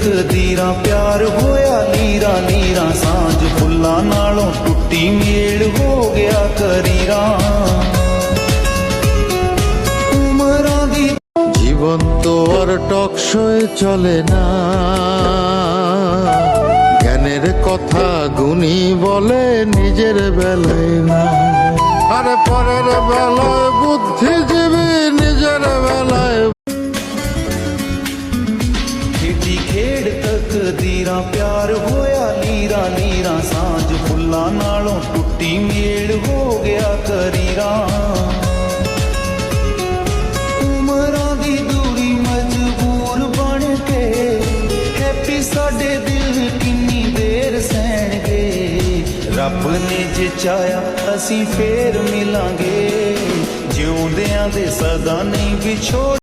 ਤਕਦੀਰਾਂ ਪਿਆਰ ਹੋਇਆ ਲੀਰਾਂ ਲੀਰਾਂ ਸਾਂਝ ਫੁੱਲਾਂ ਨਾਲੋਂ ਟੁੱਟੀ ਮੇਲ ਹੋ ਗਿਆ ਕਰੀਰਾਂ ਉਮਰਾਂ ਦੀ জীবন তো আর টকশয়ে চলে না জ্ঞানের কথা গুণী বলে নিজের বেলায় না আরে পরের বেলায় বুদ্ধিজীবী নিজের বেলায় ਖੇਡੀ ਖੇਡ ਤਕਦੀਰਾਂ ਪਿਆਰ ਹੋਇਆ ਲੀਰਾਂ ਲੀਰਾਂ ਸਾਂਝ ਫੁੱਲਾਂ ਨਾਲੋਂ ਟੁੱਟੀ ਮੇਲ ਹੋ ਗਿਆ ਕਰੀਰਾਂ ਉਮਰਾਂ ਦੀ ਦੂਰੀ ਮਜਬੂਰ ਬਣ ਕੇ ਹੈਪੀ ਸਾਡੇ ਦਿਲ ਕਿੰਨੀ ਦੇਰ ਸਹਿਣਗੇ ਰੱਬ ਨੇ ਜੇ ਚਾਹਿਆ ਅਸੀਂ ਫੇਰ ਮਿਲਾਂਗੇ ਜਿਉਂਦਿਆਂ ਦੇ ਸਦਾ ਨਹੀਂ ਵਿਛੋੜ